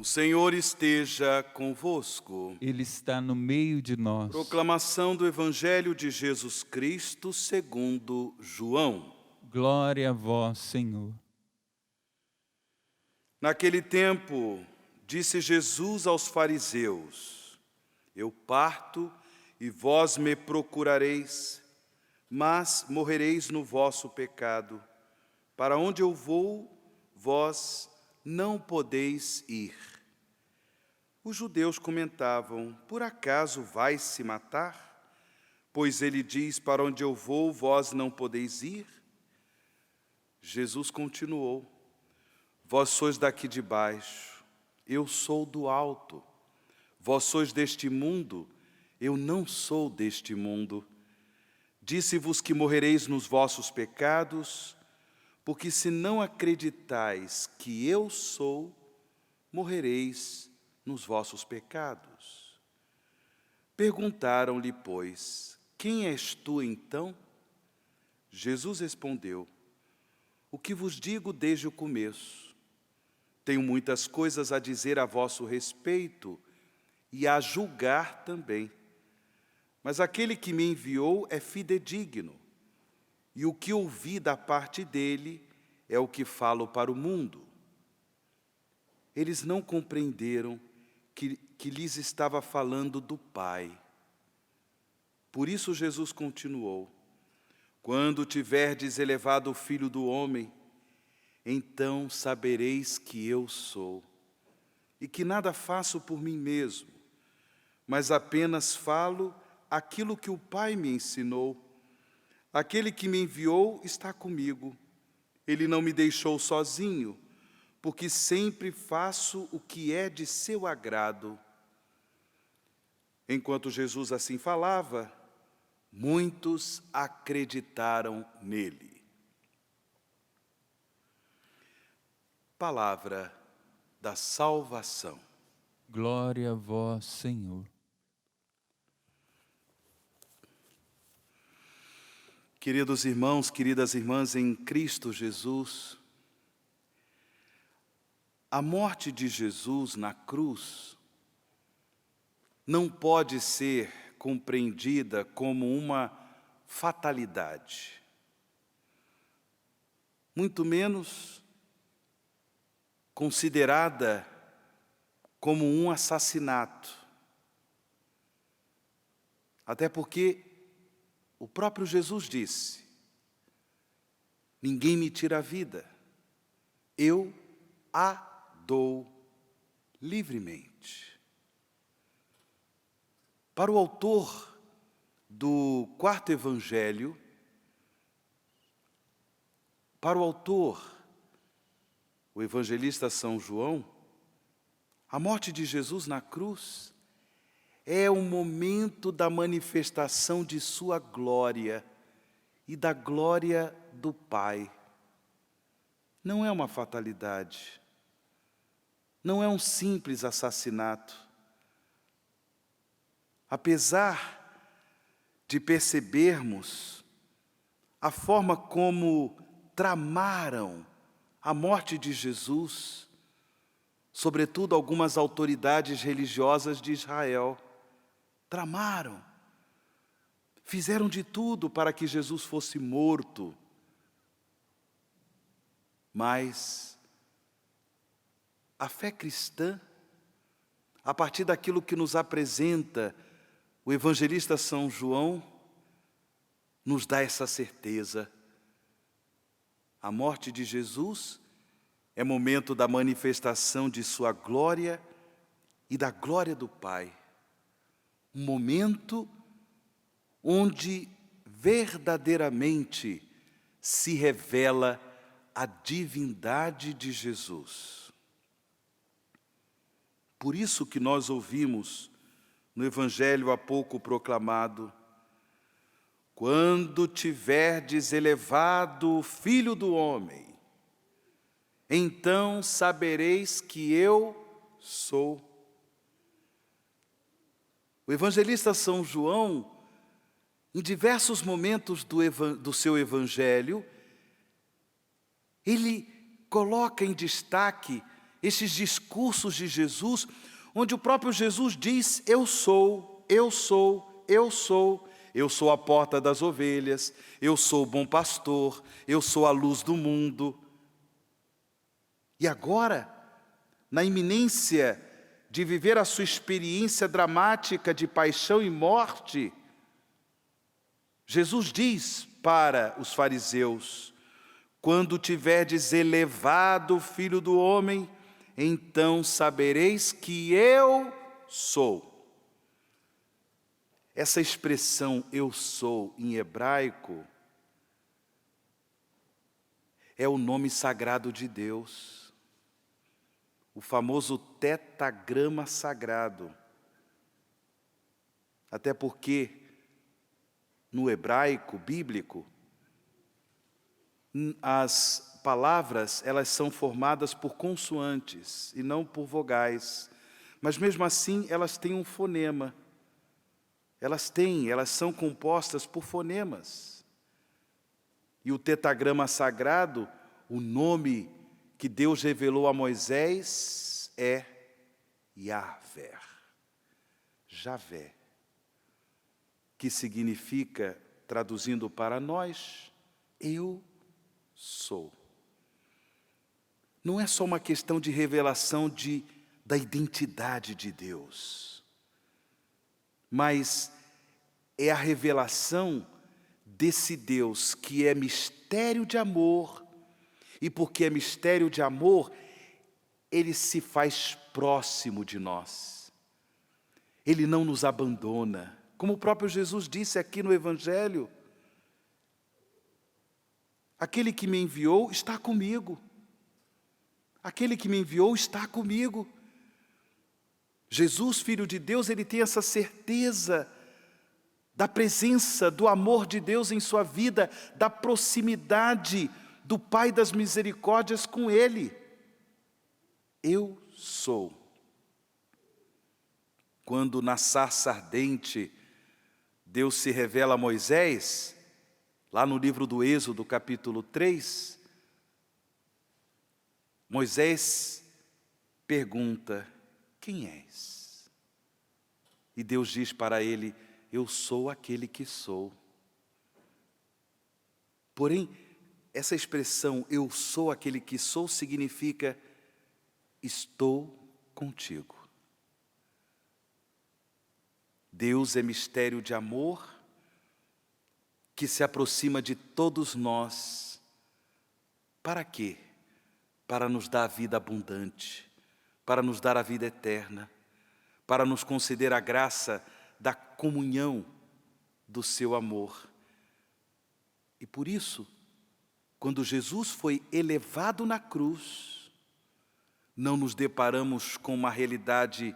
Senhor esteja convosco. Ele está no meio de nós. Proclamação do Evangelho de Jesus Cristo segundo João. Glória a vós, Senhor. Naquele tempo, disse Jesus aos fariseus: Eu parto e vós me procurareis, mas morrereis no vosso pecado. Para onde eu vou, vós não podeis ir. Os judeus comentavam: Por acaso vais se matar? Pois ele diz: Para onde eu vou, vós não podeis ir. Jesus continuou: Vós sois daqui de baixo, eu sou do alto. Vós sois deste mundo, eu não sou deste mundo. Disse-vos que morrereis nos vossos pecados, porque se não acreditais que eu sou, morrereis nos vossos pecados. Perguntaram-lhe, pois: Quem és tu então? Jesus respondeu: O que vos digo desde o começo. Tenho muitas coisas a dizer a vosso respeito e a julgar também. Mas aquele que me enviou é fidedigno, e o que ouvi da parte dele é o que falo para o mundo. Eles não compreenderam que lhes estava falando do Pai. Por isso Jesus continuou: Quando tiverdes elevado o Filho do Homem, então sabereis que eu sou, e que nada faço por mim mesmo, mas apenas falo aquilo que o Pai me ensinou. Aquele que me enviou está comigo. Ele não me deixou sozinho, porque sempre faço o que é de seu agrado. Enquanto Jesus assim falava, muitos acreditaram nele. Palavra da salvação. Glória a vós, Senhor. Queridos irmãos, queridas irmãs em Cristo Jesus, a morte de Jesus na cruz não pode ser compreendida como uma fatalidade, muito menos considerada como um assassinato. Até porque o próprio Jesus disse: Ninguém me tira a vida, eu a dou livremente. Para o autor do quarto evangelho, para o autor, o evangelista São João, a morte de Jesus na cruz é o momento da manifestação de sua glória e da glória do Pai. Não é uma fatalidade, não é um simples assassinato. Apesar de percebermos a forma como tramaram a morte de Jesus, sobretudo algumas autoridades religiosas de Israel, tramaram, fizeram de tudo para que Jesus fosse morto. Mas a fé cristã, a partir daquilo que nos apresenta o evangelista São João, nos dá essa certeza. A morte de Jesus é momento da manifestação de sua glória e da glória do Pai. Um momento onde verdadeiramente se revela a divindade de Jesus. Por isso que nós ouvimos no Evangelho há pouco proclamado: Quando tiverdes elevado o Filho do Homem, então sabereis que eu sou. O evangelista São João, em diversos momentos do seu evangelho, ele coloca em destaque esses discursos de Jesus, onde o próprio Jesus diz: eu sou, eu sou, eu sou. Eu sou a porta das ovelhas, eu sou o bom pastor, eu sou a luz do mundo. E agora, na iminência de viver a sua experiência dramática de paixão e morte, Jesus diz para os fariseus: quando tiverdes elevado o Filho do Homem, então sabereis que eu sou. Essa expressão "eu sou" em hebraico é o nome sagrado de Deus, o famoso tetagrama sagrado. Até porque, no hebraico bíblico, as palavras elas são formadas por consoantes e não por vogais, mas mesmo assim elas têm um fonema. Elas são compostas por fonemas. E o tetagrama sagrado, o nome que Deus revelou a Moisés é Yahvé, Javé, que significa, traduzindo para nós, eu sou. Não é só uma questão de revelação da identidade de Deus, mas é a revelação desse Deus que é mistério de amor, e porque é mistério de amor, Ele se faz próximo de nós. Ele não nos abandona, como o próprio Jesus disse aqui no Evangelho: aquele que me enviou está comigo. Aquele que me enviou está comigo. Jesus, Filho de Deus, ele tem essa certeza da presença, do amor de Deus em sua vida, da proximidade do Pai das misericórdias com ele. Eu sou. Quando na sarça ardente Deus se revela a Moisés, lá no livro do Êxodo, capítulo 3, Moisés pergunta: quem és? E Deus diz para ele: eu sou aquele que sou. Porém, essa expressão "eu sou aquele que sou" significa estou contigo. Deus é mistério de amor que se aproxima de todos nós. Para quê? Para nos dar a vida abundante, para nos dar a vida eterna, para nos conceder a graça da comunhão do seu amor. E por isso, quando Jesus foi elevado na cruz, não nos deparamos com uma realidade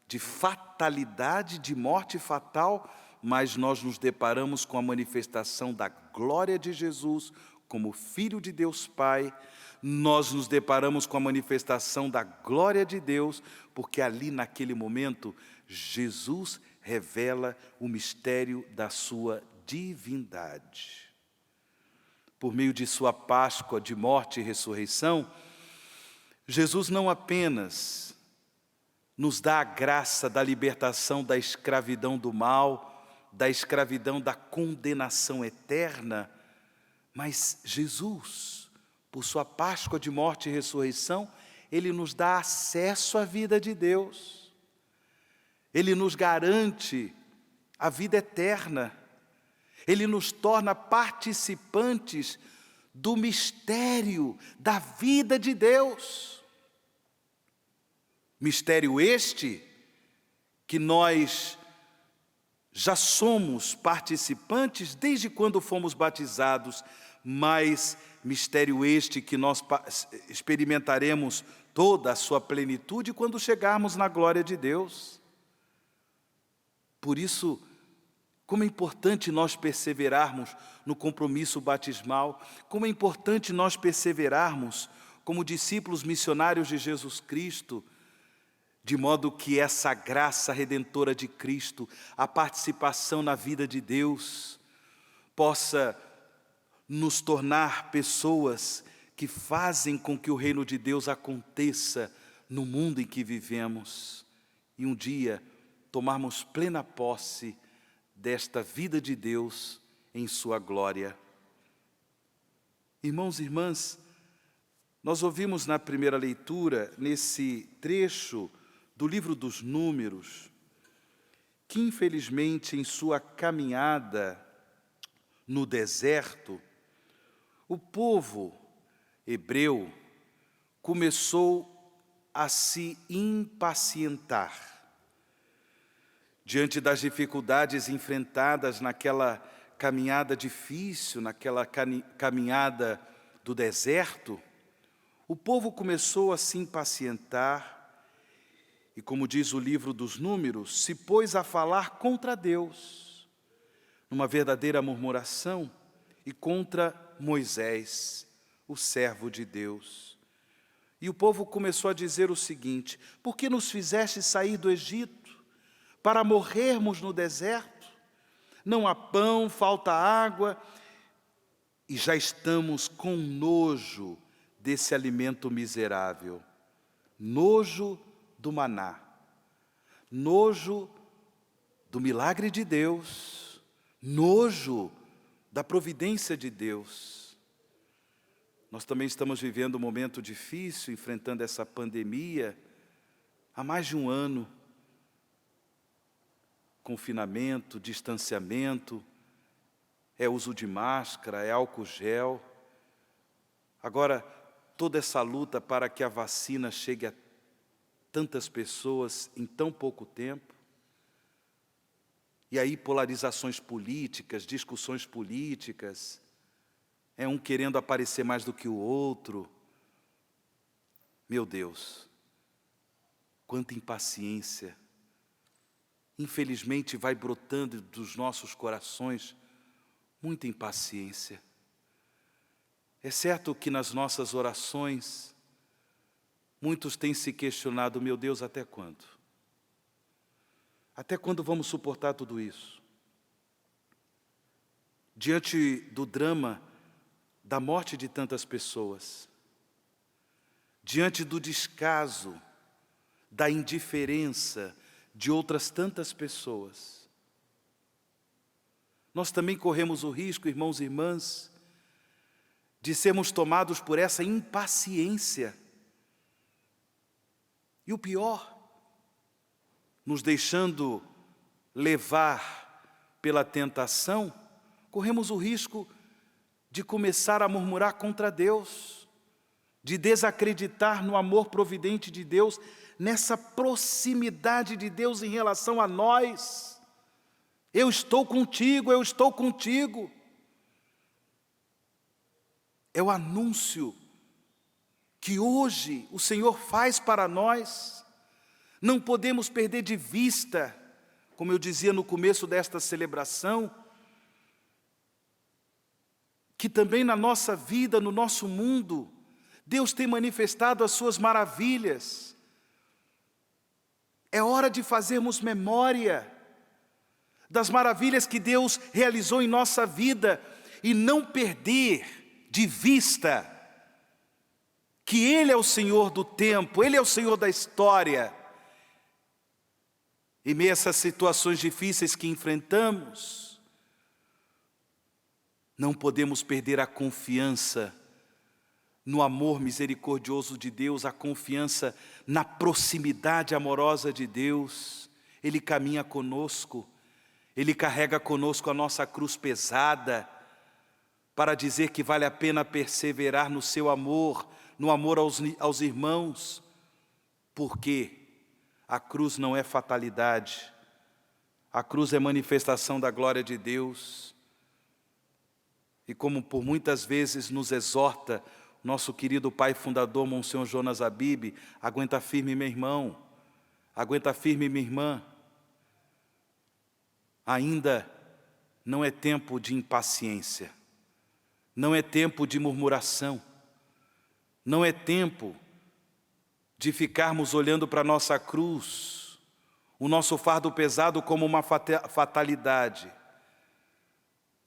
de fatalidade, de morte fatal, mas nós nos deparamos com a manifestação da glória de Jesus como Filho de Deus Pai. Nós nos deparamos com a manifestação da glória de Deus, porque ali naquele momento Jesus revela o mistério da sua divindade. Por meio de sua Páscoa de morte e ressurreição, Jesus não apenas nos dá a graça da libertação da escravidão do mal, da escravidão da condenação eterna, mas Jesus, por sua Páscoa de morte e ressurreição, Ele nos dá acesso à vida de Deus. Ele nos garante a vida eterna. Ele nos torna participantes do mistério da vida de Deus. Mistério este que nós já somos participantes desde quando fomos batizados, mas mistério este que nós experimentaremos toda a sua plenitude quando chegarmos na glória de Deus. Por isso, como é importante nós perseverarmos no compromisso batismal, como é importante nós perseverarmos como discípulos missionários de Jesus Cristo, de modo que essa graça redentora de Cristo, a participação na vida de Deus, possa nos tornar pessoas que fazem com que o reino de Deus aconteça no mundo em que vivemos e um dia tomarmos plena posse desta vida de Deus em sua glória. Irmãos e irmãs, nós ouvimos na primeira leitura, nesse trecho do livro dos Números, que infelizmente em sua caminhada no deserto, o povo hebreu começou a se impacientar diante das dificuldades enfrentadas naquela caminhada difícil, naquela caminhada do deserto. O povo começou a se impacientar e, como diz o livro dos Números, se pôs a falar contra Deus, numa verdadeira murmuração, e contra Moisés, o servo de Deus. E o povo começou a dizer o seguinte: por que nos fizeste sair do Egito para morrermos no deserto? Não há pão, falta água, e já estamos com nojo desse alimento miserável. Nojo do maná, nojo do milagre de Deus, nojo da providência de Deus. Nós também estamos vivendo um momento difícil, enfrentando essa pandemia há mais de um ano. Confinamento, distanciamento, é uso de máscara, é álcool gel. Agora, toda essa luta para que a vacina chegue a tantas pessoas em tão pouco tempo. E aí polarizações políticas, discussões políticas, é um querendo aparecer mais do que o outro. Meu Deus, quanta impaciência. Infelizmente vai brotando dos nossos corações muita impaciência. É certo que nas nossas orações, muitos têm se questionado: meu Deus, até quando? Até quando vamos suportar tudo isso? Diante do drama da morte de tantas pessoas, diante do descaso, da indiferença de outras tantas pessoas, nós também corremos o risco, irmãos e irmãs, de sermos tomados por essa impaciência. E o pior, nos deixando levar pela tentação, corremos o risco de começar a murmurar contra Deus, de desacreditar no amor providente de Deus, nessa proximidade de Deus em relação a nós. Eu estou contigo, eu estou contigo. É o anúncio que hoje o Senhor faz para nós. Não podemos perder de vista, como eu dizia no começo desta celebração, que também na nossa vida, no nosso mundo, Deus tem manifestado as suas maravilhas. É hora de fazermos memória das maravilhas que Deus realizou em nossa vida e não perder de vista que Ele é o Senhor do tempo, Ele é o Senhor da história. Em meio a essas situações difíceis que enfrentamos, não podemos perder a confiança no amor misericordioso de Deus, a confiança na proximidade amorosa de Deus. Ele caminha conosco, Ele carrega conosco a nossa cruz pesada, para dizer que vale a pena perseverar no seu amor, no amor aos irmãos, porque a cruz não é fatalidade, a cruz é manifestação da glória de Deus. E como por muitas vezes nos exorta nosso querido pai fundador, Monsenhor Jonas Abib, aguenta firme, meu irmão, aguenta firme, minha irmã. Ainda não é tempo de impaciência, não é tempo de murmuração, não é tempo de ficarmos olhando para a nossa cruz, o nosso fardo pesado como uma fatalidade.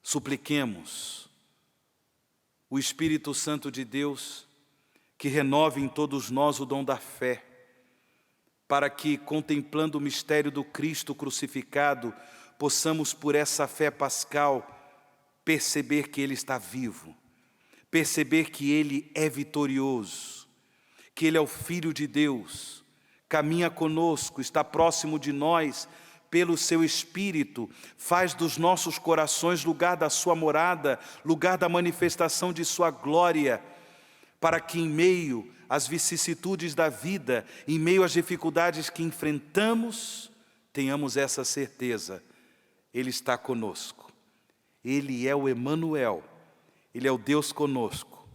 Supliquemos o Espírito Santo de Deus que renove em todos nós o dom da fé, para que, contemplando o mistério do Cristo crucificado, possamos, por essa fé pascal, perceber que Ele está vivo, perceber que Ele é vitorioso, que Ele é o Filho de Deus, caminha conosco, está próximo de nós, pelo Seu Espírito, faz dos nossos corações lugar da Sua morada, lugar da manifestação de Sua glória, para que em meio às vicissitudes da vida, em meio às dificuldades que enfrentamos, tenhamos essa certeza, Ele está conosco. Ele é o Emanuel, Ele é o Deus conosco.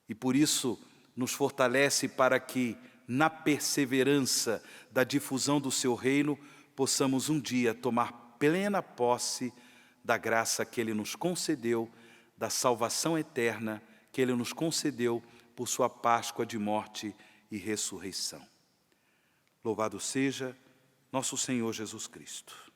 E por isso nos fortalece para que, na perseverança da difusão do Seu reino, possamos um dia tomar plena posse da graça que Ele nos concedeu, da salvação eterna que Ele nos concedeu por Sua Páscoa de morte e ressurreição. Louvado seja nosso Senhor Jesus Cristo.